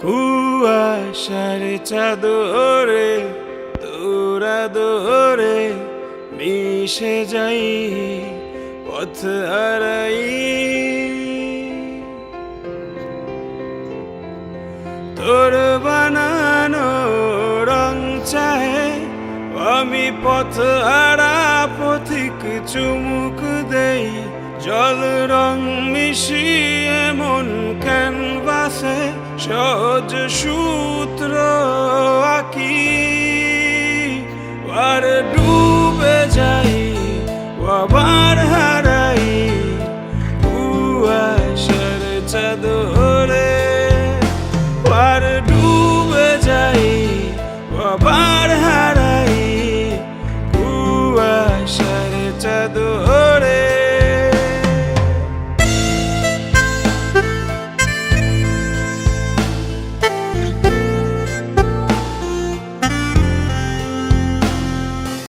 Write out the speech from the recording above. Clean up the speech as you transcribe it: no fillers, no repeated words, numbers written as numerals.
কুয়াশার চাদরে তোরা দোরে মিশে যাই পথ হারাই। তোর বানানো রং চাহে আমি পথ হারা পথিক চুমুক দেই। জল রং মিশিয়ে মন ক্যানভাসে সহজ সূত্র আঁকি। আর ডুবে যাই আবার হারাই কুয়াশার চাদরে। আর ডুবে যাই আবার